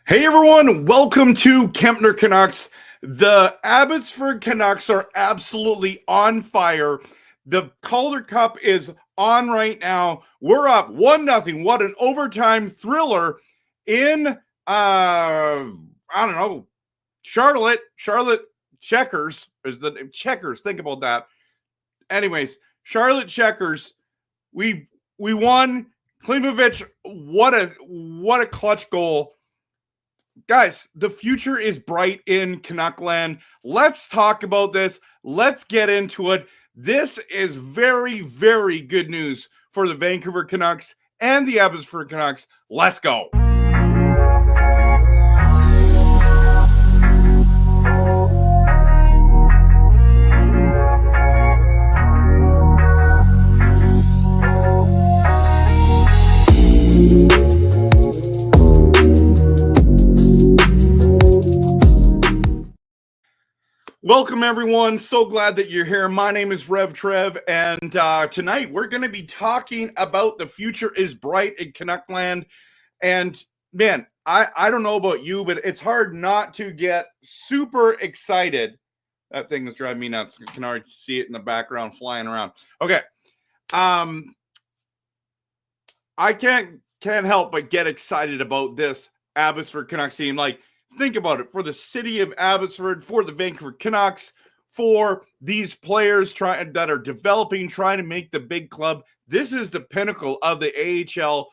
Hey everyone, welcome to Kempner Canucks. The Abbotsford Canucks are absolutely on fire. The Calder Cup is on right now. We're up 1-0. What an overtime thriller in Charlotte. Charlotte Checkers is the name. Checkers. Think about that. Anyways, Charlotte Checkers. We won. Klimovich, what a clutch goal. Guys, the future is bright in Canuckland. Let's talk about this. Let's get into it. This is very, very good news for the Vancouver Canucks and the Abbotsford Canucks. Let's go. Welcome, everyone. So glad that you're here. My name is RevTrev, and tonight we're going to be talking about the future is bright in Canuckland. And, man, I don't know about you, but it's hard not to get super excited. That thing is driving me nuts. You can already see it in the background flying around. Okay. I can't help but get excited about this Abbotsford Canucks team. Like, think about it. For the city of Abbotsford, for the Vancouver Canucks, for these players that are developing, trying to make the big club, this is the pinnacle of the AHL.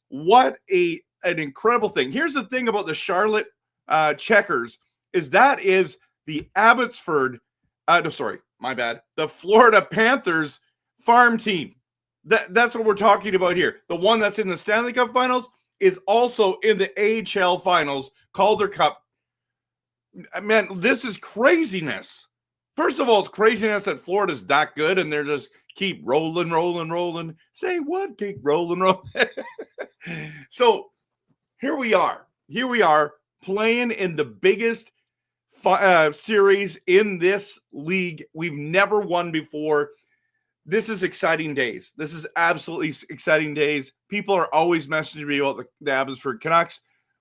What an incredible thing. Here's the thing about the Charlotte Checkers is that is the Abbotsford, the Florida Panthers farm team. That's what we're talking about here. The one that's in the Stanley Cup Finals is also in the AHL Finals, Calder Cup. Man, this is craziness. First of all, it's craziness that Florida's that good and they're just keep rolling. Say what? Keep rolling. So here we are. Playing in the biggest series in this league. We've never won before. This is exciting days. This is absolutely exciting days. People are always messaging me about the Abbotsford Canucks,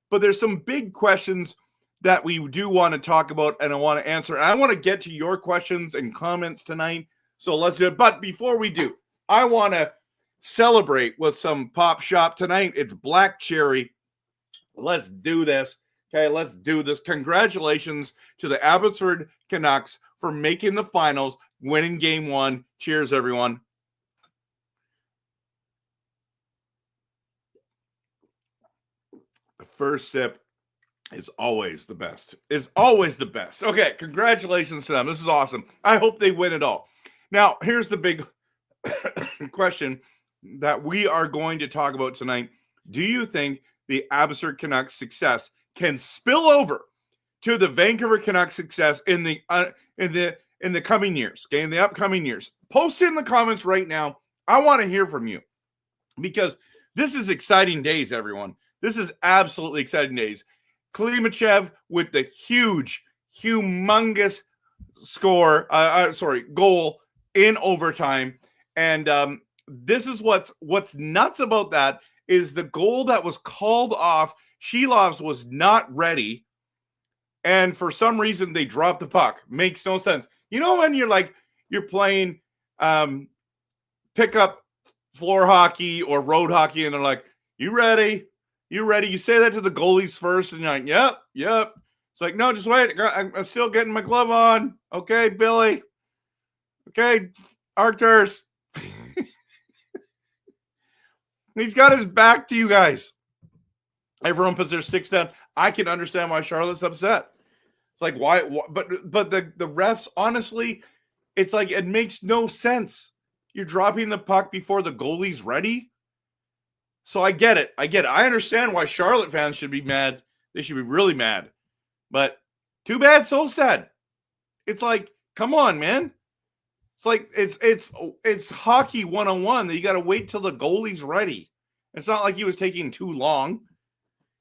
but there's some big questions that we do want to talk about and I want to answer. And I want to get to your questions and comments tonight. So let's do it. But before we do, I want to celebrate with some Pop Shop tonight. It's Black Cherry. Let's do this. Okay, let's do this. Congratulations to the Abbotsford Canucks for making the finals, winning game one. Cheers, everyone. The first sip is always the best. Okay, congratulations to them. This is awesome. I hope they win it all. Now, here's the big question that we are going to talk about tonight. Do you think the Abbotsford Canucks success can spill over to the Vancouver Canucks success in the coming years, okay, in the upcoming years? Post it in the comments right now. I want to hear from you because this is exciting days, everyone. This is absolutely exciting days. Klimovich with the humongous goal in overtime. And this is what's nuts about that is the goal that was called off. Shilov's was not ready. And for some reason, they dropped the puck. Makes no sense. You know when you're playing pickup floor hockey or road hockey, and they're like, you ready? You say that to the goalies first, and you're like, yep. It's like, no, just wait. I'm still getting my glove on. Okay, Billy. Okay, Arcturus. He's got his back to you guys. Everyone puts their sticks down. I can understand why Charlotte's upset. It's like, why? But the refs, honestly, it's like, it makes no sense. You're dropping the puck before the goalie's ready. So I get it. I understand why Charlotte fans should be mad. They should be really mad. But too bad, so sad. It's like, come on, man. It's like it's hockey 101 that you got to wait till the goalie's ready. It's not like he was taking too long.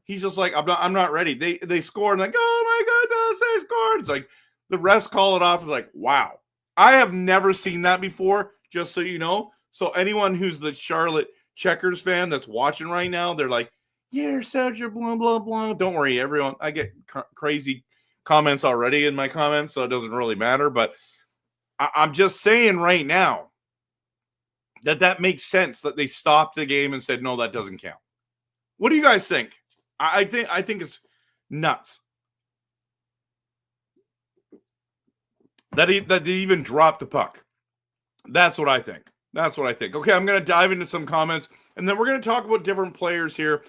He's just like, I'm not ready. They scored and like, oh my goodness, they scored. It's like the refs call it off. It's like, wow. I have never seen that before, just so you know. So anyone who's the Charlotte Checkers fan that's watching right now, they're like, You're such a blah, blah, blah. Don't worry, everyone. I get crazy comments already in my comments, so it doesn't really matter. But I'm just saying right now that makes sense that they stopped the game and said, no, that doesn't count. What do you guys think? I think it's nuts that they even dropped the puck. That's what I think. Okay, I'm going to dive into some comments, and then we're going to talk about different players here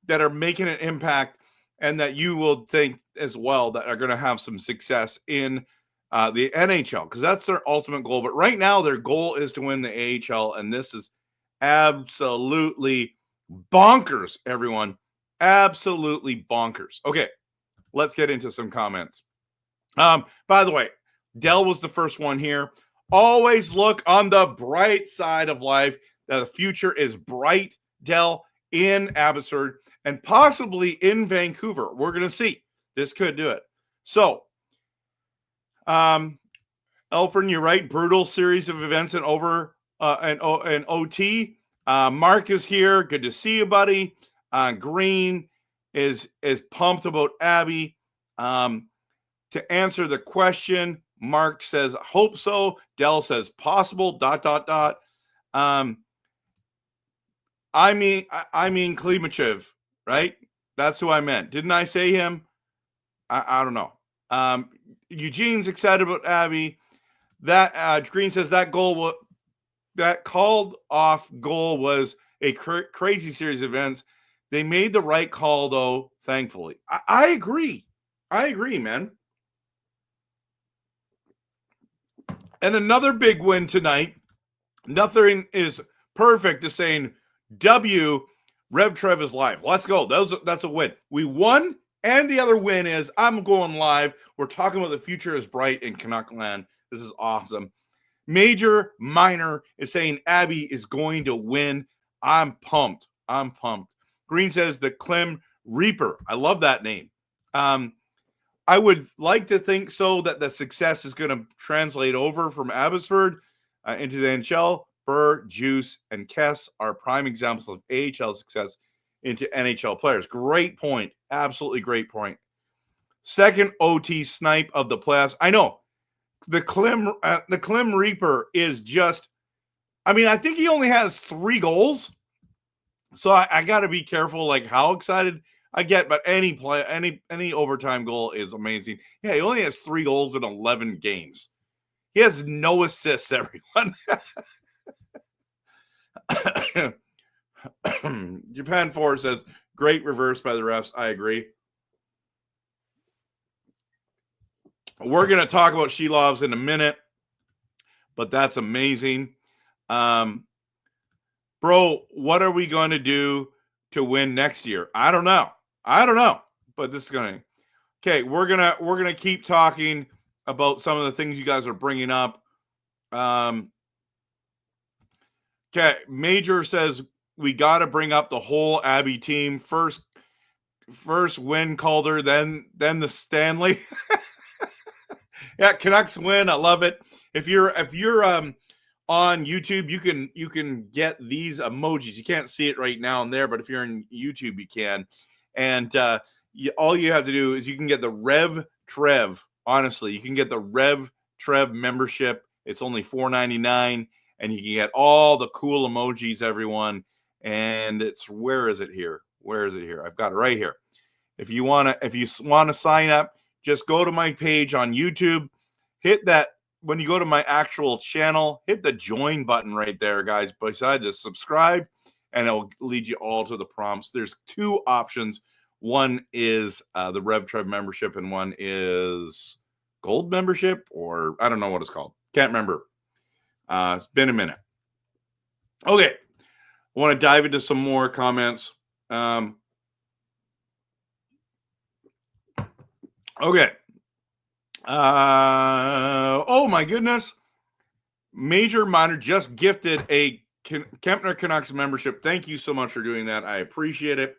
that are making an impact and that you will think as well that are going to have some success in the NHL, because that's their ultimate goal. But right now, their goal is to win the AHL, and this is absolutely bonkers, everyone. Absolutely bonkers. Okay, let's get into some comments. By the way, Dell was the first one here. Always look on the bright side of life. That the future is bright, Dell, in Abbotsford and possibly in Vancouver. We're going to see. This could do it. So, Elfrin, you're right. Brutal series of events and OT. Mark is here. Good to see you, buddy. Green is pumped about Abby. To answer the question, Mark says, hope so. Dell says possible, ... I mean Klimachev, right? That's who I meant. Didn't I say him? I don't know. Eugene's excited about Abby. That Green says that called off goal was a crazy series of events. They made the right call, though, thankfully. I agree. I agree, man. And another big win tonight. Nothing is perfect to saying W, RevTrev is live. Let's go. That's a win. We won, and the other win is I'm going live. We're talking about the future is bright in Canuckland. This is awesome. Major Minor is saying Abby is going to win. I'm pumped. Green says the Clem Reaper. I love that name. I would like to think so that the success is going to translate over from Abbotsford into the NHL. Burr, Juice, and Kess are prime examples of AHL success into NHL players. Great point. Absolutely great point. Second OT snipe of the playoffs. I know. The Clem Reaper is just, I mean, I think he only has 3 goals. So I got to be careful, like how excited I get, but any overtime goal is amazing. Yeah, he only has 3 goals in 11 games. He has no assists, everyone. Japan 4 says, great reverse by the refs. I agree. We're going to talk about Shilovs in a minute, but that's amazing. Bro, what are we going to do to win next year? I don't know, but this is going to. Okay, we're going to keep talking about some of the things you guys are bringing up. Okay, Major says we got to bring up the whole Abby team. First win Calder, then the Stanley. Yeah, Canucks win. I love it. If you're on YouTube, you can get these emojis. You can't see it right now and there, but if you're on YouTube, you can. And all you have to do is you can get the RevTrev. Honestly, you can get the RevTrev membership. It's only $4.99, and you can get all the cool emojis, everyone. And it's where is it here? I've got it right here. If you want to sign up, just go to my page on YouTube. Hit that. When you go to my actual channel, hit the join button right there, guys. Besides the subscribe, and it'll lead you all to the prompts. There's 2 options. One is the RevTrev membership, and one is gold membership, or I don't know what it's called. Can't remember. It's been a minute. Okay. I want to dive into some more comments. Okay. Oh my goodness. Major Minor just gifted a Kempner Canucks membership. Thank you so much for doing that. I appreciate it.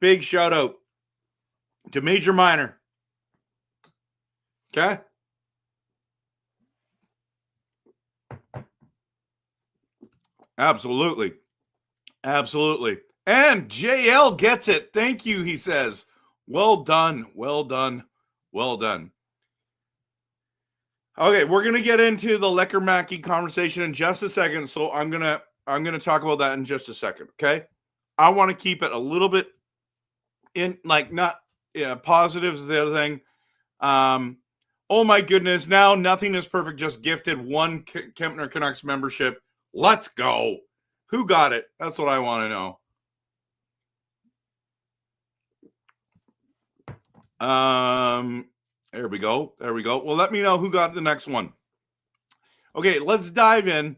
Big shout out to Major Minor. Okay. Absolutely. And JL gets it. Thank you, he says. Well done. Well done. Well done. Okay, we're gonna get into the Lekkermaki conversation in just a second. So I'm gonna talk about that in just a second. Okay, I want to keep it a little bit in not positives is the other thing. Oh my goodness, now nothing is perfect. Just gifted one Kempner Canucks membership. Let's go. Who got it? That's what I want to know. There we go. There we go. Well, let me know who got the next one. Okay, let's dive in.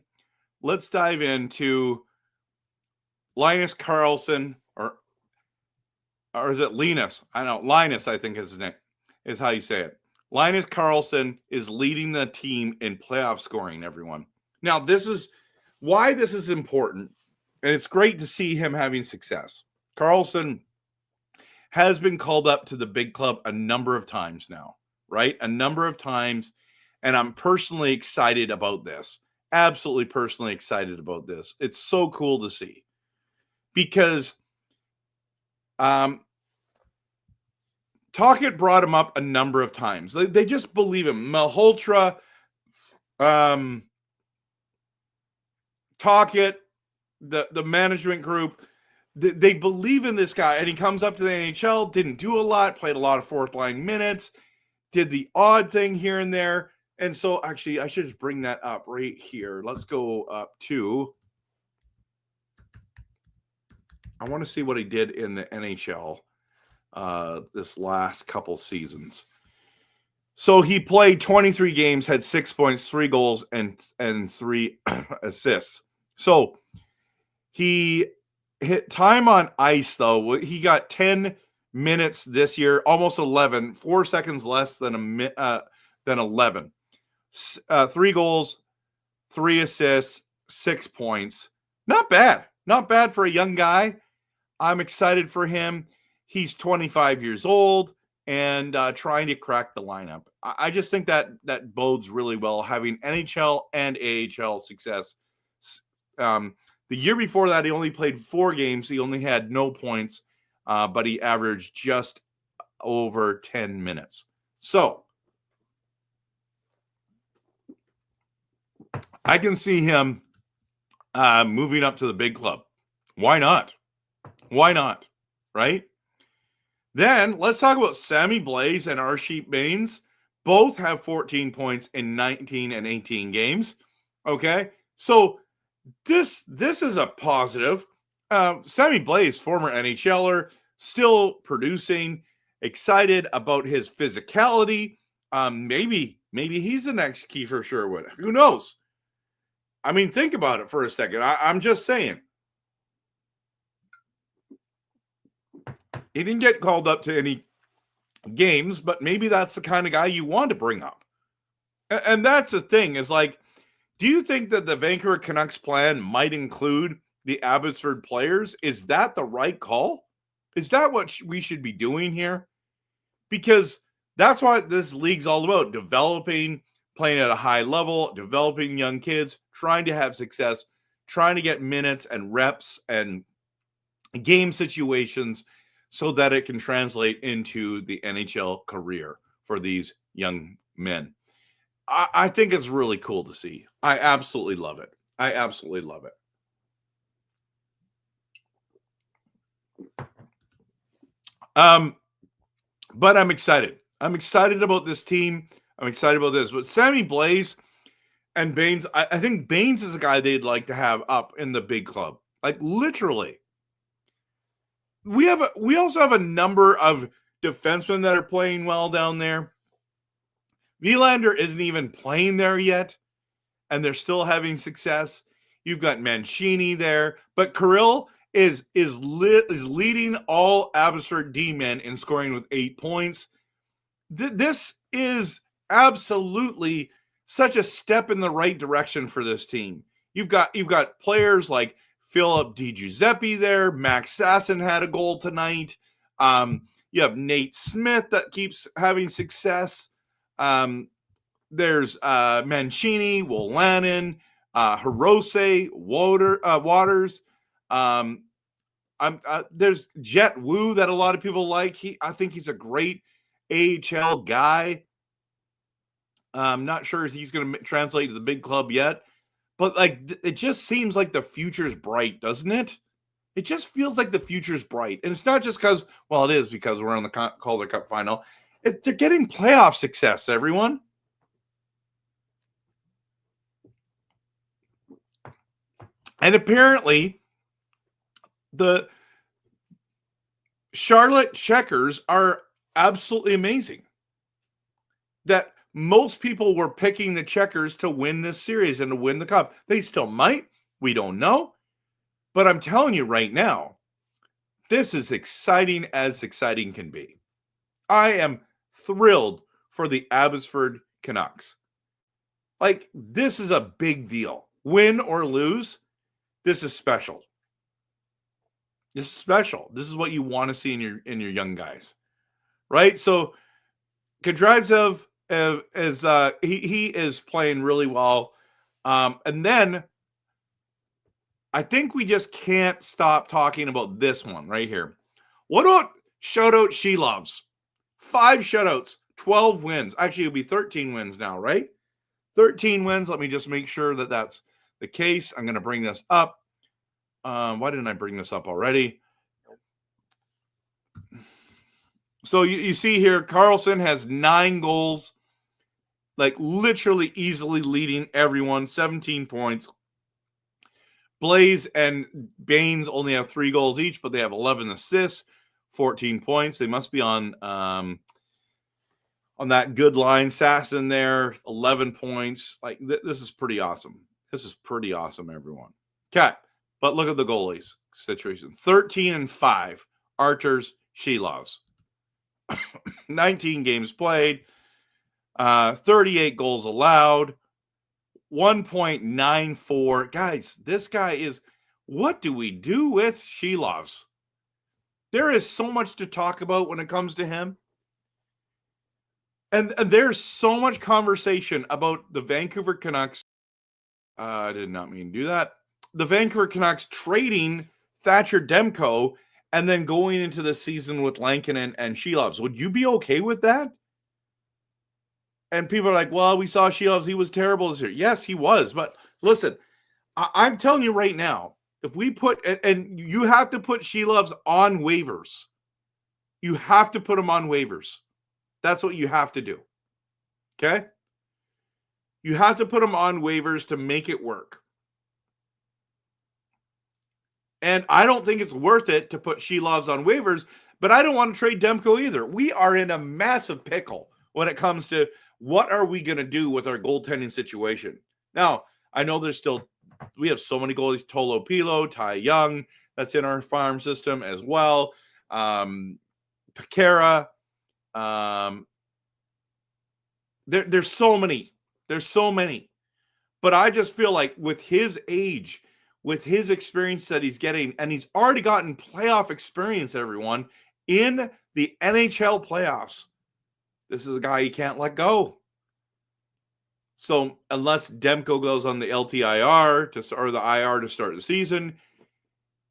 Let's dive into Linus Karlsson, or is it Linus? I don't know. Linus, I think is his name, is how you say it. Linus Karlsson is leading the team in playoff scoring, everyone. Now, this is why this is important, and it's great to see him having success. Karlsson has been called up to the big club a number of times now, right? A number of times, and I'm personally excited about this. Absolutely personally excited about this. It's so cool to see because Talkett brought him up a number of times. They just believe him. Malhotra, Talkett, the management group, they believe in this guy. And he comes up to the NHL, didn't do a lot, played a lot of fourth line minutes, did the odd thing here and there. And so actually, I should just bring that up right here. Let's go up to, I want to see what he did in the NHL this last couple seasons. So he played 23 games, had 6 points, 3 goals, and 3 assists. So he hit time on ice, though. He got 10 minutes this year, almost 11, 4 seconds less than 11. 3 goals, 3 assists, 6 points. Not bad. Not bad for a young guy. I'm excited for him. He's 25 years old and trying to crack the lineup. I just think that bodes really well, having NHL and AHL success. The year before that, he only played 4 games. He only had no points, but he averaged just over 10 minutes. So I can see him moving up to the big club. Why not? Why not? Right? Then let's talk about Sammy Blais and Arshdeep Bains. Both have 14 points in 19 and 18 games. Okay? So this is a positive. Sammy Blais, former NHLer, still producing, excited about his physicality. Maybe he's the next Kiefer Sherwood. Who knows? I mean, think about it for a second. I'm just saying. He didn't get called up to any games, but maybe that's the kind of guy you want to bring up. And that's the thing, is like, do you think that the Vancouver Canucks plan might include the Abbotsford players? Is that the right call? Is that what we should be doing here? Because that's what this league's all about, developing, playing at a high level, developing young kids, trying to have success, trying to get minutes and reps and game situations so that it can translate into the NHL career for these young men. I think it's really cool to see. I absolutely love it. I absolutely love it. But I'm excited. I'm excited about this team. I'm excited about this. But Sammy Blais and Bains, I think Bains is a guy they'd like to have up in the big club. Like, literally. We also have a number of defensemen that are playing well down there. Nylander isn't even playing there yet, and they're still having success. You've got Mancini there, but Kirill is leading all Abbotsford D-men in scoring with 8 points. This is absolutely such a step in the right direction for this team. You've got players like Philip DiGiuseppe there. Max Sasson had a goal tonight. You have Nate Smith that keeps having success. There's Mancini, Wolanin, Hirose, Waters. There's Jet Wu that a lot of people like. I think he's a great AHL guy. I'm not sure if he's going to translate to the big club yet, but like it just seems like the future's bright, doesn't it? It just feels like the future's bright, and it's not just because, well, it is because we're on the Calder Cup final. They're getting playoff success, everyone. And apparently, the Charlotte Checkers are absolutely amazing. That most people were picking the Checkers to win this series and to win the cup. They still might. We don't know. But I'm telling you right now, this is exciting as exciting can be. I am thrilled for the Abbotsford Canucks. Like, this is a big deal. Win or lose, this is special. This is special. This is what you want to see in your young guys, right? So, Kudryavtsev he is playing really well, and then I think we just can't stop talking about this one right here. What about shutout She Loves? 5 shutouts, 12 wins. Actually, it'll be 13 wins now, right? 13 wins. Let me just make sure that that's the case. I'm going to bring this up. Why didn't I bring this up already? So you see here, Carlson has 9 goals, like literally easily leading everyone, 17 points. Blaze and Baines only have 3 goals each, but they have 11 assists, 14 points. They must be on that good line. Sasson there, 11 points. Like this is pretty awesome. This is pretty awesome, everyone. Okay, but look at the goalies situation. 13-5. Archers, She Loves. 19 games played. 38 goals allowed. 1.94. Guys, this guy is, what do we do with She Loves? There is so much to talk about when it comes to him. And there's so much conversation about the Vancouver Canucks. I did not mean to do that. The Vancouver Canucks trading Thatcher Demko and then going into the season with Lankinen and She Loves. Would you be okay with that? And people are like, well, we saw She Loves. He was terrible this year. Yes, he was. But listen, I'm telling you right now, if we put, and you have to put She Loves on waivers. You have to put him on waivers. That's what you have to do. Okay? You have to put him on waivers to make it work. And I don't think it's worth it to put She Loves on waivers, but I don't want to trade Demko either. We are in a massive pickle when it comes to what are we going to do with our goaltending situation. Now, I know we have so many goalies, Tolo Pilo, Ty Young, that's in our farm system as well. Pekara. There's so many. There's so many. But I just feel like with his age, with his experience that he's getting, and he's already gotten playoff experience, everyone, in the NHL playoffs. This is a guy you can't let go. So unless Demko goes on the LTIR or the IR to start the season,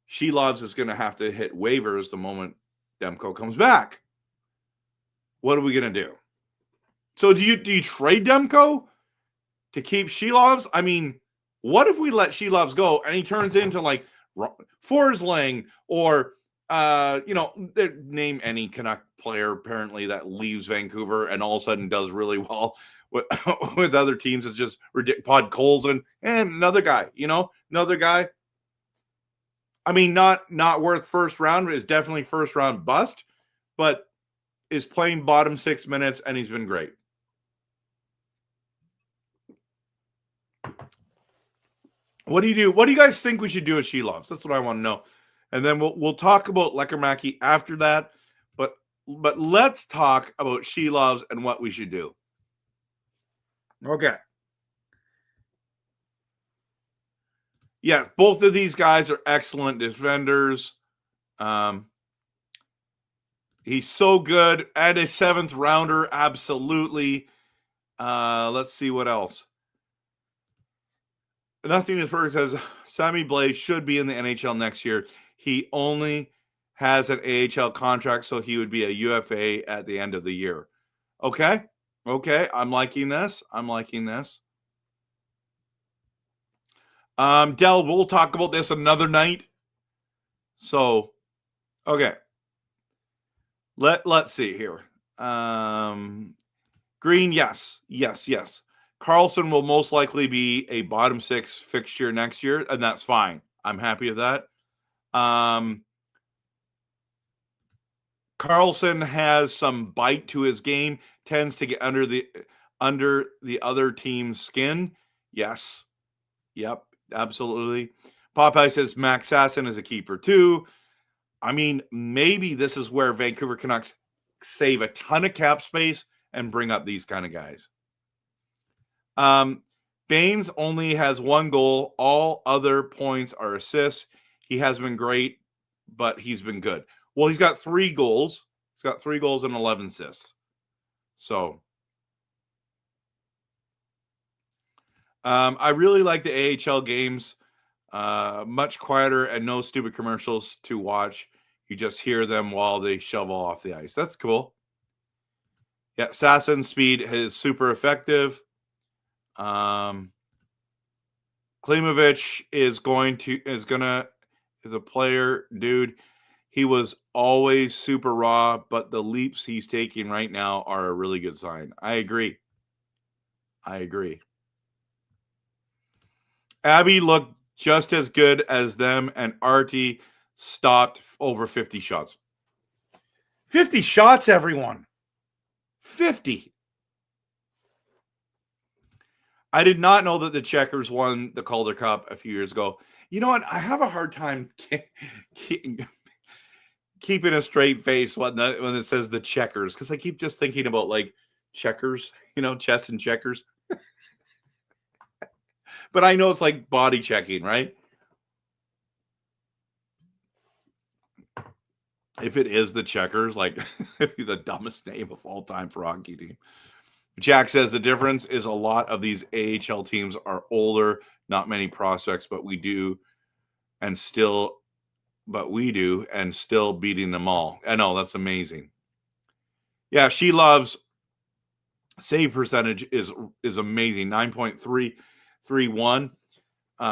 She Loves is going to have to hit waivers the moment Demko comes back. What are we going to do? So do you trade Demko to keep She Loves? I mean, what if we let She Loves go and he turns into like Forsling or name any Canuck player apparently that leaves Vancouver and all of a sudden does really well with other teams? It's just ridiculous. Pod Colson and another guy. I mean, not worth first round, is definitely first round bust, but is playing bottom 6 minutes and he's been great. What do you do? What do you guys think we should do with She Loves? That's what I want to know. And then we'll talk about Lekkermaki after that. But let's talk about She Loves and what we should do. Okay. Yeah, both of these guys are excellent defenders. He's so good. And a 7th rounder, absolutely. Let's see what else. Nothing is perfect says Sammy Blais should be in the NHL next year. He only has an AHL contract, so he would be a UFA at the end of the year. Okay. I'm liking this. Del, we'll talk about this another night. So, okay. Let's see here. Green, yes. Carlson will most likely be a bottom 6 fixture next year, and that's fine. I'm happy with that. Carlson has some bite to his game, tends to get under the other team's skin. Yes. Yep, absolutely. Popeye says Max Sasson is a keeper too. I mean, maybe this is where Vancouver Canucks save a ton of cap space and bring up these kind of guys. Baines only has 1 goal. All other points are assists. He has been great, but he's been good. Well, he's got 3 goals. He's got 3 goals and 11 assists. So, I really like the AHL games. Much quieter and no stupid commercials to watch. You just hear them while they shovel off the ice. That's cool. Yeah, Sasson's speed is super effective. Klimovich is a player, dude. He was always super raw, but the leaps he's taking right now are a really good sign. I agree. Abby looked just as good as them, and Artie stopped over 50 shots. 50 shots, everyone. 50. I did not know that the Checkers won the Calder Cup a few years ago. You know what? I have a hard time keeping a straight face when it says the Checkers, because I keep just thinking about like checkers, chess and checkers. But I know it's like body checking, right? If it is the Checkers, like it'd be the dumbest name of all time for a hockey team. Jack says the difference is a lot of these AHL teams are older, not many prospects, but we do, and still beating them all. I know, that's amazing. Yeah, she loves save percentage is amazing. 9.331.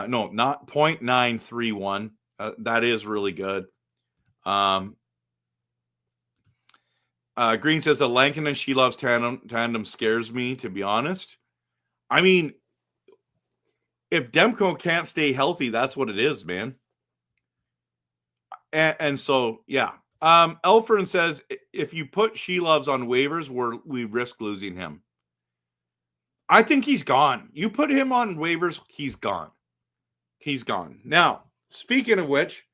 No, not 0.931. That is really good. Green says the Lankin and She Loves tandem scares me, to be honest. I mean, if Demko can't stay healthy, that's what it is, man. And so, yeah. Elfern says if you put She Loves on waivers, we risk losing him. I think he's gone. You put him on waivers, he's gone. Now, speaking of which,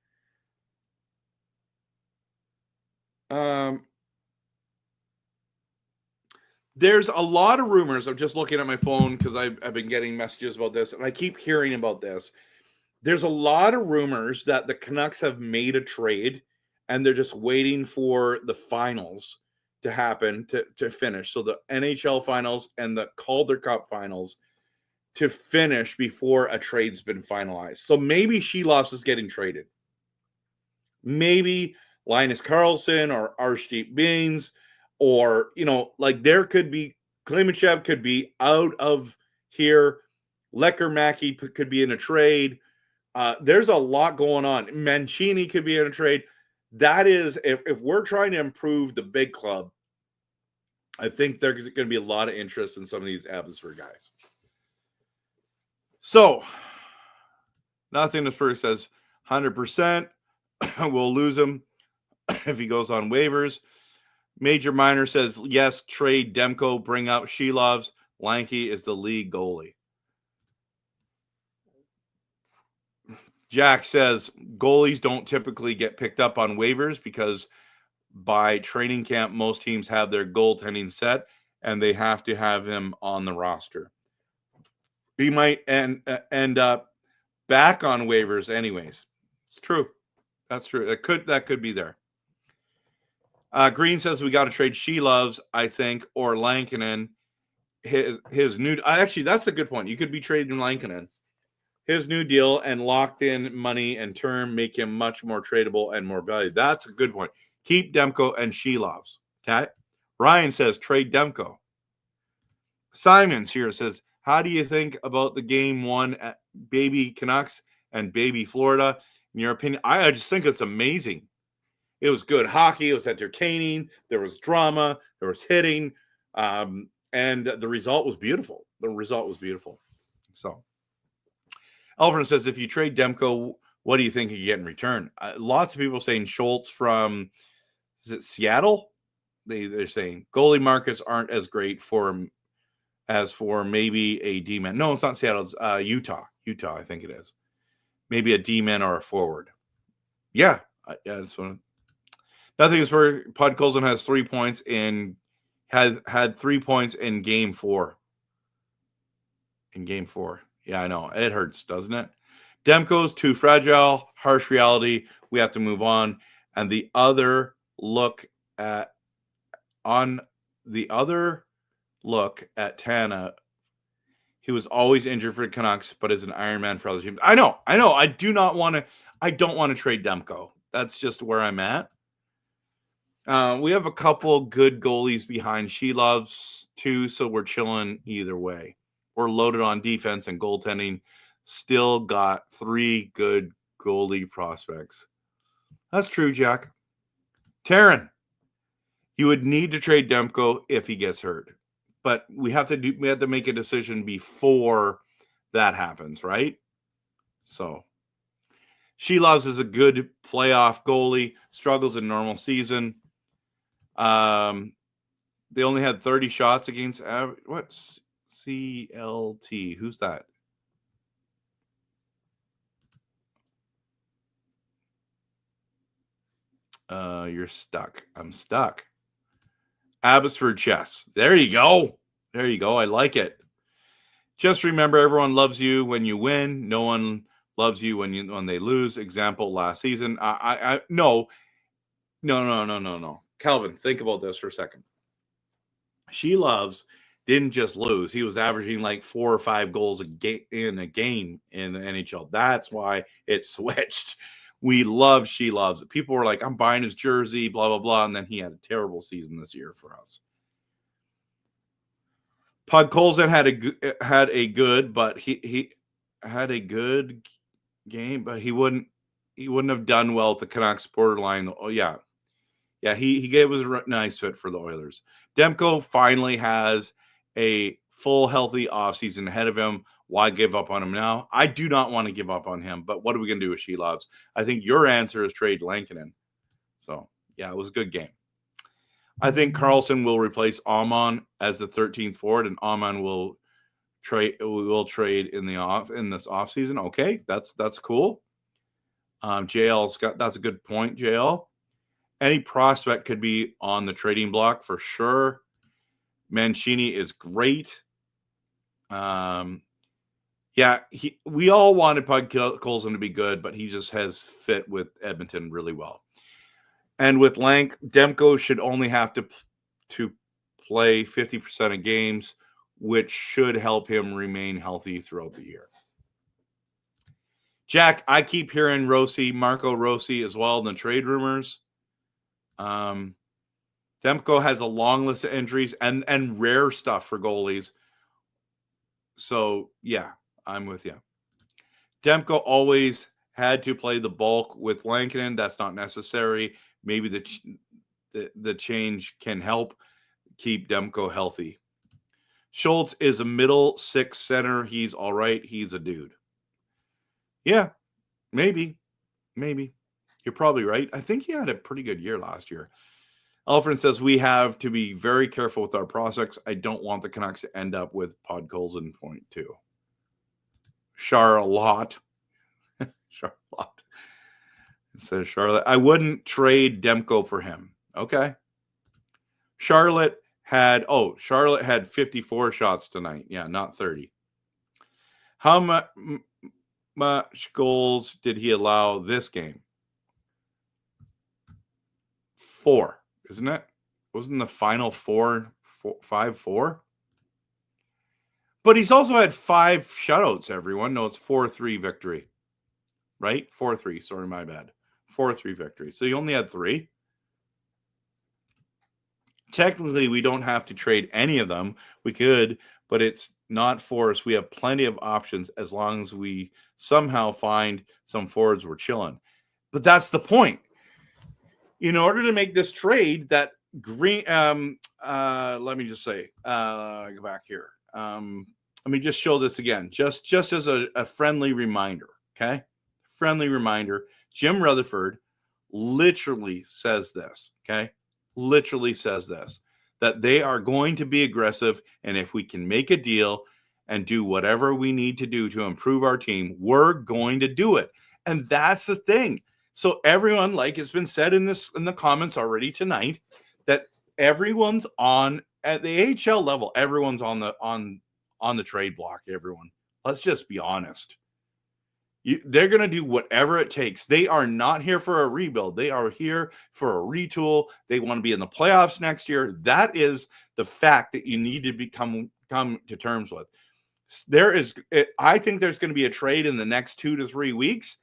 there's a lot of rumors. I'm just looking at my phone because I've been getting messages about this, and I keep hearing about this. There's a lot of rumors that the Canucks have made a trade, and they're just waiting for the finals to happen to finish. So the NHL finals and the Calder Cup finals to finish before a trade's been finalized. So maybe Sheloffs is getting traded. Maybe Linus Karlsson or Arshdeep Baines, or, there could be Klimachev could be out of here. Lekkermaki could be in a trade. There's a lot going on. Mancini could be in a trade. That is, if we're trying to improve the big club, I think there's going to be a lot of interest in some of these Abbotsford guys. So, Nothing Spurs says 100%. We'll lose him if he goes on waivers. Major Minor says, yes, trade Demko, bring up She Loves. Lanky is the league goalie. Jack says, goalies don't typically get picked up on waivers because by training camp, most teams have their goaltending set and they have to have him on the roster. He might end up back on waivers anyways. It's true. That's true. That could be there. Green says we got to trade She Loves, I think, or Lankinen. His new. Actually, that's a good point. You could be trading Lankinen. His new deal and locked in money and term make him much more tradable and more valuable. That's a good point. Keep Demko and Shelovs. Okay. Ryan says trade Demko. Simons here says, how do you think about the game one at Baby Canucks and Baby Florida? In your opinion, I just think it's amazing. It was good hockey. It was entertaining. There was drama. There was hitting. And the result was beautiful. So, Alfred says, if you trade Demko, what do you think you get in return? Lots of people saying Schultz from, is it Seattle? They're saying goalie markets aren't as great as for maybe a D-man. No, it's not Seattle. It's Utah. I think it is. Maybe a D-man or a forward. Yeah, that's one. Nothing is where Pod Colson has 3 points in had 3 points in game 4. Yeah, I know. It hurts, doesn't it? Demko's too fragile, harsh reality. We have to move on. And the other look at Tana, he was always injured for the Canucks, but is an Iron Man for other teams. I know. I don't want to trade Demko. That's just where I'm at. We have a couple good goalies behind Shelovs too, so we're chilling either way. We're loaded on defense and goaltending. Still got 3 good goalie prospects. That's true, Jack. Taryn, you would need to trade Demko if he gets hurt, but we have to make a decision before that happens, right? So, Shelovs is a good playoff goalie. Struggles in normal season. They only had 30 shots against what's CLT? Who's that? You're stuck. I'm stuck. Abbotsford Chess. There you go. I like it. Just remember, everyone loves you when you win. No one loves you when they lose. Example, last season. No. Calvin, think about this for a second. Shelovs didn't just lose. He was averaging like 4 or 5 goals in a game in the NHL. That's why it switched. We love Shelovs. People were like, I'm buying his jersey, blah, blah, blah. And then he had a terrible season this year for us. Podkolzin had a good game, but he wouldn't have done well at the Canucks borderline. Oh yeah. He was a nice fit for the Oilers. Demko finally has a full healthy offseason ahead of him. Why give up on him now? I do not want to give up on him, but what are we going to do with Shelovs? I think your answer is trade Lankinen. So, yeah, it was a good game. I think Carlson will replace Amon as the 13th forward, and Amon will trade in this offseason. Okay, that's cool. That's a good point, JL. Any prospect could be on the trading block for sure. Mancini is great. We all wanted Podkolzin to be good, but he just has fit with Edmonton really well. And with Lank, Demko should only have to play 50% of games, which should help him remain healthy throughout the year. Jack, I keep hearing Marco Rossi as well in the trade rumors. Demko has a long list of injuries and rare stuff for goalies. So, yeah, I'm with you. Demko always had to play the bulk with Lankinen. That's not necessary. Maybe the change can help keep Demko healthy. Schultz is a middle 6 center. He's all right. He's a dude. Yeah, maybe. You're probably right. I think he had a pretty good year last year. Alfred says we have to be very careful with our prospects. I don't want the Canucks to end up with Podkolzin point 2. Charlotte. It says Charlotte. I wouldn't trade Demko for him. Okay. Charlotte had 54 shots tonight. Yeah, not 30. How much goals did he allow this game? 4, isn't it? Wasn't the final 5-4? But he's also had 5 shutouts, everyone. No, it's 4-3 victory. Right? 4-3. Sorry, my bad. 4-3 victory. So he only had 3. Technically, we don't have to trade any of them. We could, but it's not forced. We have plenty of options as long as we somehow find some forwards we're chilling. But that's the point. In order to make this trade, that green, let me just say, go back here. Let me just show this again, just as a friendly reminder, okay? Friendly reminder. Jim Rutherford literally says this, okay? Literally says this, that they are going to be aggressive, and if we can make a deal and do whatever we need to do to improve our team, we're going to do it. And that's the thing. So everyone, like it's been said in the comments already tonight, that everyone's on at the AHL level, everyone's on the trade block. Everyone, let's just be honest. They're going to do whatever it takes. They are not here for a rebuild. They are here for a retool. They want to be in the playoffs next year. That is the fact that you need to come to terms with. I think there's going to be a trade in the next 2 to 3 weeks,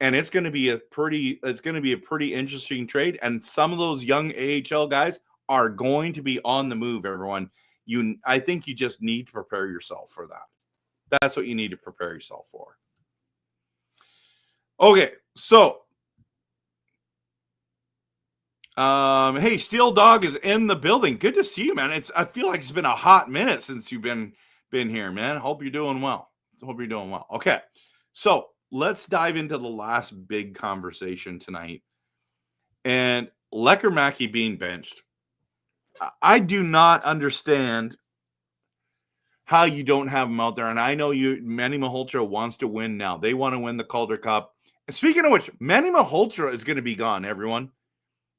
and it's going to be a pretty interesting trade. And some of those young AHL guys are going to be on the move. Everyone, I think you just need to prepare yourself for that. That's what you need to prepare yourself for. Okay, so hey, Steel Dog is in the building. Good to see you, man. I feel like it's been a hot minute since you've been here, man. Hope you're doing well. Okay, so let's dive into the last big conversation tonight. And Lekkermaki being benched. I do not understand how you don't have him out there. And I know Manny Malhotra wants to win now. They want to win the Calder Cup. And speaking of which, Manny Malhotra is going to be gone, everyone.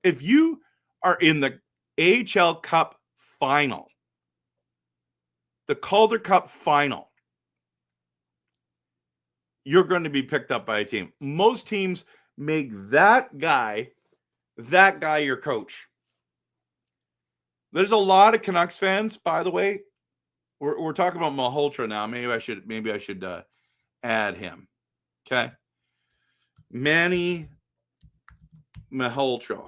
If you are in the AHL Cup final, the Calder Cup final, you're going to be picked up by a team. Most teams make that guy your coach. There's a lot of Canucks fans, by the way. We're talking about Malhotra now. Maybe I should add him. Okay. Manny Malhotra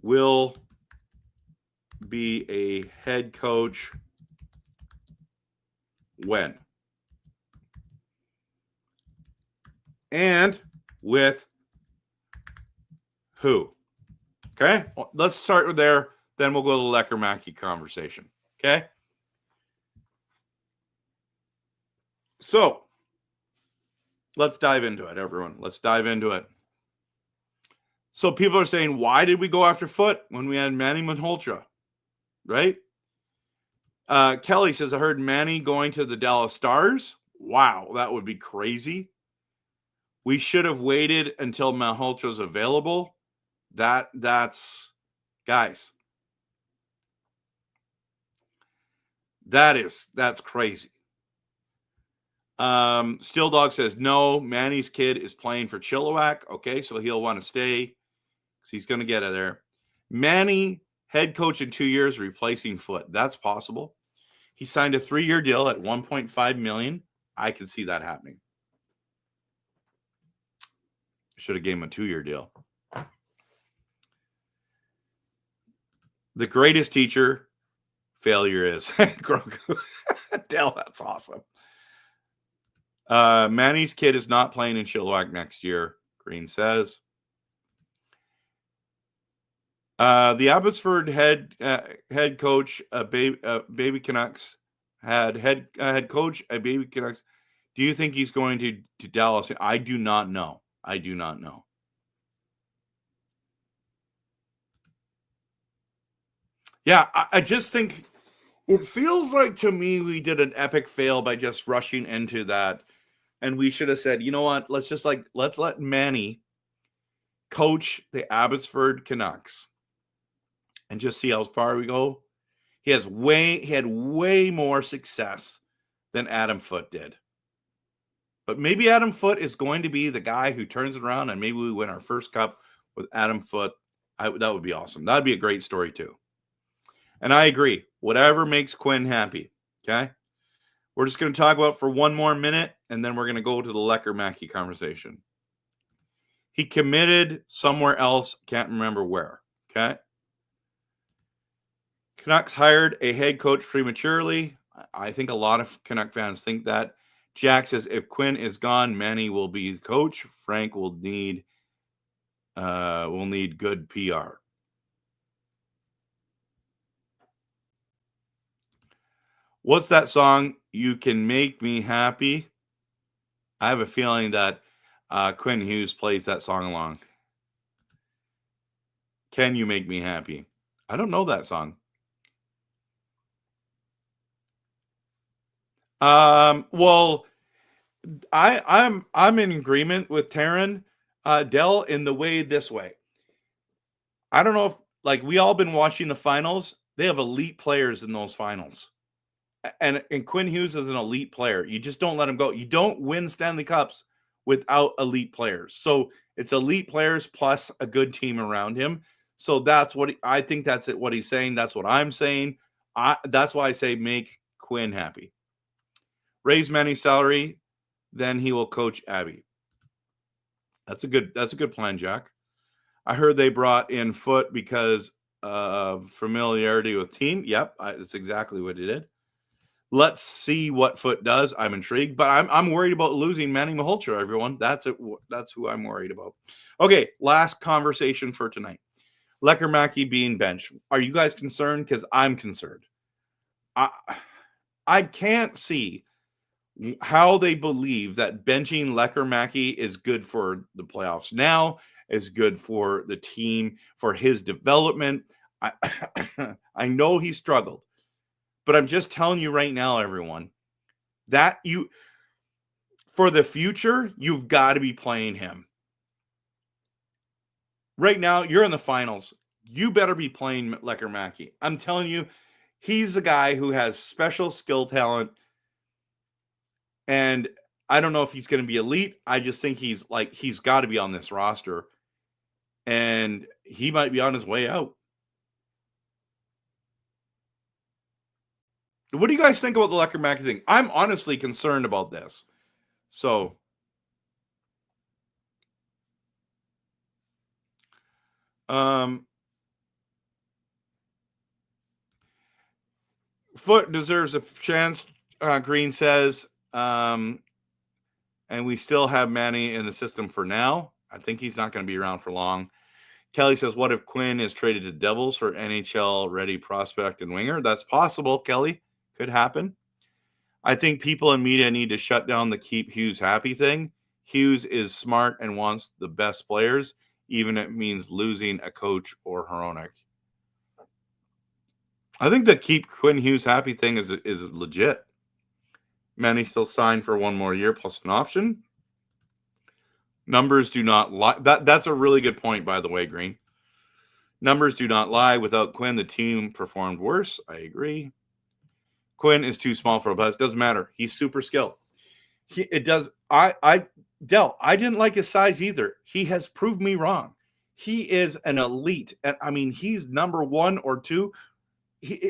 will be a head coach when? And with who? Okay, well, let's start with there. Then we'll go to the Lekkermaki conversation. Okay. So let's dive into it, everyone. Let's dive into it. So people are saying, why did we go after Foote when we had Manny Malhotra? Right? Kelly says, I heard Manny going to the Dallas Stars. Wow, that would be crazy. We should have waited until Malhotra's available. That's guys. That's crazy. Still Dog says, no, Manny's kid is playing for Chilliwack. Okay, so he'll want to stay because he's going to get it there. Manny, head coach in 2 years, replacing Foote. That's possible. He signed a 3-year deal at $1.5 million. I can see that happening. Should have gave him a 2-year deal. The greatest teacher, failure is. Grogu. Dell, that's awesome. Manny's kid is not playing in Chilliwack next year, Green says. The Abbotsford head coach, Baby Canucks, head coach, Baby Canucks. Do you think he's going to Dallas? I do not know. Yeah, I just think it feels like to me we did an epic fail by just rushing into that. And we should have said, you know what? Let's let Manny coach the Abbotsford Canucks and just see how far we go. He had way more success than Adam Foote did. But maybe Adam Foote is going to be the guy who turns it around, and maybe we win our first cup with Adam Foote That would be awesome. That'd be a great story too. And I agree. Whatever makes Quinn happy. Okay. We're just going to talk about it for one more minute, and then we're going to go to the Lekkermaki conversation. He committed somewhere else. Can't remember where. Okay. Canucks hired a head coach prematurely. I think a lot of Canuck fans think that. Jack says if Quinn is gone, Manny will be the coach. Frank will need good PR. What's that song? You Can Make Me Happy. I have a feeling that Quinn Hughes plays that song along. Can You Make Me Happy? I don't know that song. Well, I'm in agreement with Taryn Dell in the way this way. I don't know if we all been watching the finals. They have elite players in those finals. And Quinn Hughes is an elite player. You just don't let him go. You don't win Stanley Cups without elite players. So it's elite players plus a good team around him. So that's what I think. That's it. What he's saying. That's what I'm saying. That's why I say make Quinn happy. Raise Manny's salary, then he will coach Abby. That's a good plan, Jack. I heard they brought in Foot because of familiarity with team. Yep, that's exactly what he did. Let's see what Foot does. I'm intrigued, but I'm worried about losing Manny Malhotra, everyone. That's it. That's who I'm worried about. Okay, last conversation for tonight. Lekkermaki being benched. Are you guys concerned? Because I'm concerned. I can't see how they believe that benching Lekkermaki is good for the playoffs now, is good for the team, for his development. I know he struggled. But I'm just telling you right now, everyone, that for the future, you've got to be playing him. Right now, you're in the finals. You better be playing Lekkermaki. I'm telling you, he's a guy who has special skill talent. And I don't know if he's going to be elite. I just think he's got to be on this roster. And he might be on his way out. What do you guys think about the Lekkermaki thing? I'm honestly concerned about this. So, Foot deserves a chance, Green says. And we still have Manny in the system for now. I think he's not going to be around for long. Kelly says, what if Quinn is traded to Devils for NHL-ready prospect and winger? That's possible, Kelly. Could happen. I think people in media need to shut down the keep Hughes happy thing. Hughes is smart and wants the best players, even if it means losing a coach or Hronek. I think the keep Quinn Hughes happy thing is legit. Manny still signed for one more year plus an option. Numbers do not lie. That's a really good point, by the way, Green. Numbers do not lie. Without Quinn, the team performed worse. I agree. Quinn is too small for a buzz. Doesn't matter. He's super skilled. I didn't like his size either. He has proved me wrong. He is an elite. And I mean, he's number 1 or 2.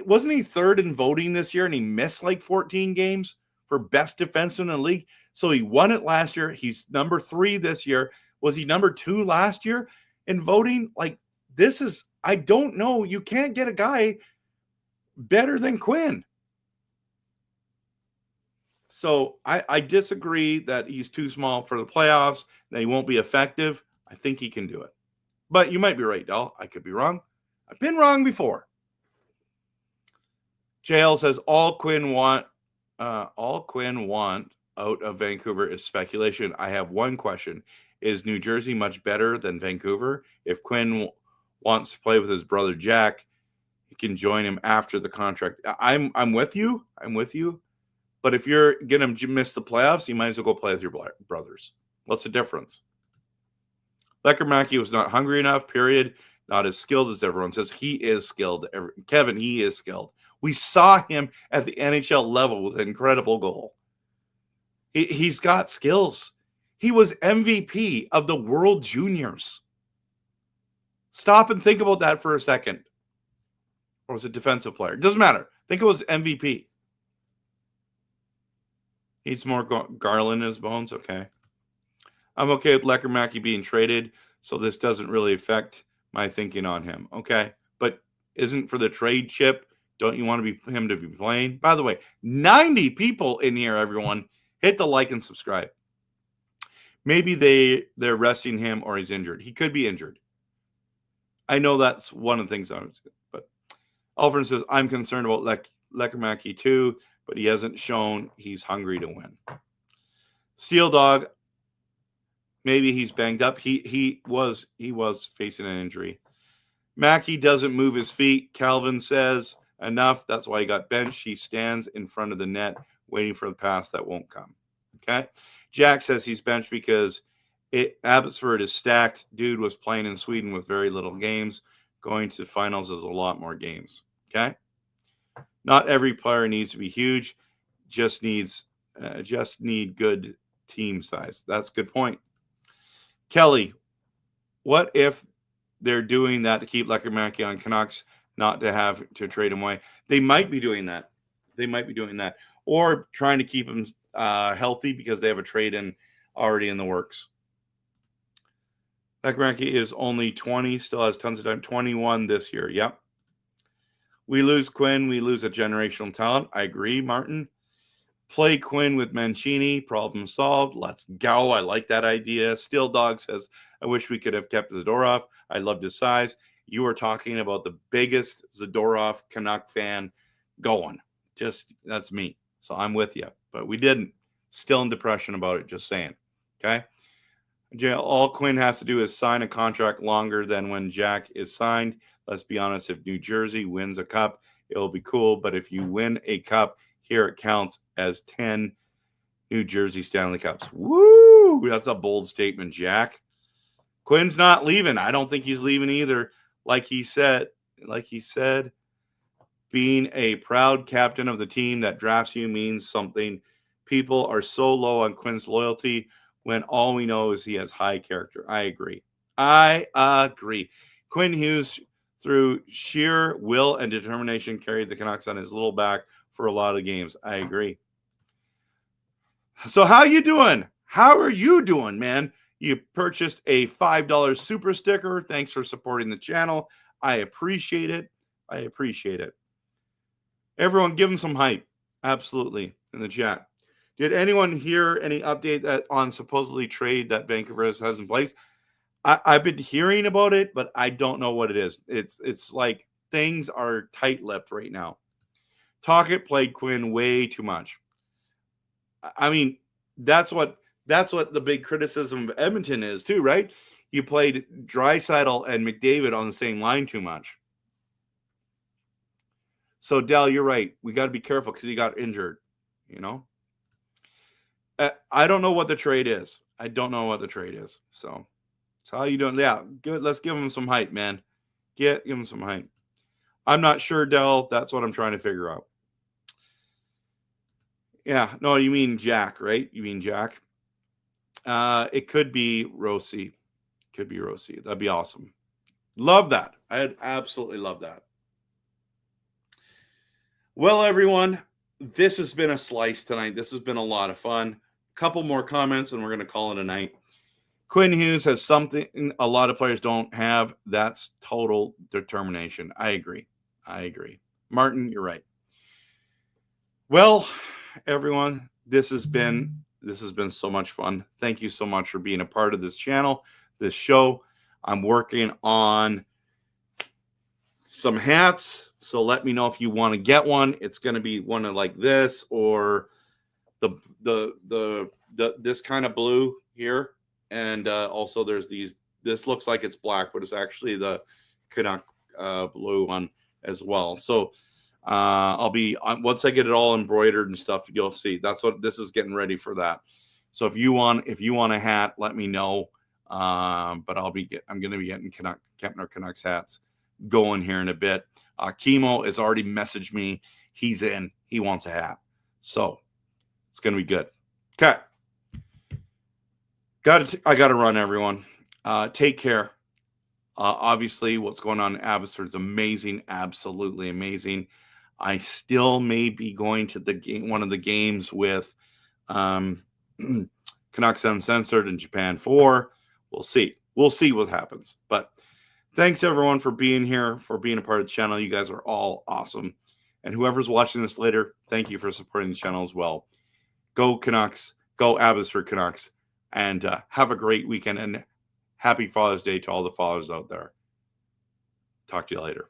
Wasn't he third in voting this year and he missed like 14 games for best defenseman in the league? So he won it last year. He's number 3 this year. Was he number 2 last year in voting? I don't know. You can't get a guy better than Quinn. So I disagree that he's too small for the playoffs, that he won't be effective. I think he can do it. But you might be right, Del. I could be wrong. I've been wrong before. JL says all Quinn want out of Vancouver is speculation. I have one question. Is New Jersey much better than Vancouver? If Quinn wants to play with his brother Jack, he can join him after the contract. I'm with you. But if you're going to miss the playoffs, you might as well go play with your brothers. What's the difference? Lekkermaki was not hungry enough, period. Not as skilled as everyone says. He is skilled. Kevin, he is skilled. We saw him at the NHL level with an incredible goal. He's got skills. He was MVP of the World Juniors. Stop and think about that for a second. Or was it defensive player? It doesn't matter. Think it was MVP. Needs more Garland in his bones. Okay. I'm okay with Lekkermaki being traded, so this doesn't really affect my thinking on him. Okay. But isn't for the trade chip, don't you want him to be playing? By the way, 90 people in here, everyone. Hit the like and subscribe. Maybe they're resting him or he's injured. He could be injured. I know that's one of the things but Alfred says, I'm concerned about Lekkermaki too, but he hasn't shown he's hungry to win. Steel Dog, maybe he's banged up. He was facing an injury. Mackey doesn't move his feet. Calvin says, enough. That's why he got benched. He stands in front of the net waiting for the pass that won't come. Okay. Jack says he's benched because Abbotsford is stacked. Dude was playing in Sweden with very little games. Going to the finals is a lot more games. Okay. Not every player needs to be huge. Just need good team size. That's a good point. Kelly, what if they're doing that to keep Lekkermaki on Canucks, not to have to trade him away? They might be doing that. Or trying to keep him healthy because they have a trade already in the works. Lekkermaki is only 20, still has tons of time. 21 this year. Yep. We lose Quinn. We lose a generational talent. I agree, Martin. Play Quinn with Mancini. Problem solved. Let's go. I like that idea. Steel Dog says, I wish we could have kept Zadorov. I loved his size. You were talking about the biggest Zadorov Canuck fan going. That's me. So I'm with you. But we didn't. Still in depression about it. Just saying. Okay. All Quinn has to do is sign a contract longer than when Jack is signed. Let's be honest. If New Jersey wins a cup, it'll be cool. But if you win a cup, here it counts as 10 New Jersey Stanley Cups. Woo! That's a bold statement, Jack. Quinn's not leaving. I don't think he's leaving either. Like he said, being a proud captain of the team that drafts you means something. People are so low on Quinn's loyalty when all we know is he has high character. I agree. Quinn Hughes, through sheer will and determination, carried the Canucks on his little back for a lot of games. I agree. So how you doing? How are you doing, man? You purchased a $5 super sticker. Thanks for supporting the channel. I appreciate it. Everyone, give him some hype. Absolutely. In the chat. Did anyone hear any update on supposedly trade that Vancouver has in place? I've been hearing about it, but I don't know what it is. It's like things are tight-lipped right now. Tocchet played Quinn way too much. I mean, that's what the big criticism of Edmonton is too, right? You played Draisaitl and McDavid on the same line too much. So, Dell, you're right. We got to be careful because he got injured, you know? I don't know what the trade is. So how you doing? Yeah, good. Let's give him some hype, man. Give him some hype. I'm not sure, Dell. That's what I'm trying to figure out. Yeah. No, you mean Jack, right? You mean Jack? It could be Rossi. That'd be awesome. Love that. I'd absolutely love that. Well, everyone, this has been a slice tonight. This has been a lot of fun. Couple more comments and we're going to call it a night. Quinn Hughes has something a lot of players don't have. That's total determination. I agree. Martin, you're right. Well, everyone, this has been so much fun. Thank you so much for being a part of this channel, this show. I'm working on some hats, so let me know if you want to get one. It's going to be one of like this or this kind of blue here, and also there's these. This looks like it's black, but it's actually the Canuck blue one as well. So I'll be once I get it all embroidered and stuff, you'll see. That's what this is getting ready for that. So if you want a hat, let me know. But I'm going to be getting Kempner Canucks hats going here in a bit. Chemo has already messaged me. He's in. He wants a hat. So it's going to be good. Okay. I got to run, everyone. Take care. Obviously, what's going on in Abbotsford is amazing, absolutely amazing. I still may be going to the game, one of the games with Canucks Uncensored in Japan 4. We'll see. We'll see what happens. But thanks, everyone, for being here, for being a part of the channel. You guys are all awesome. And whoever's watching this later, thank you for supporting the channel as well. Go Canucks. Go Abbotsford Canucks. And have a great weekend. And happy Father's Day to all the fathers out there. Talk to you later.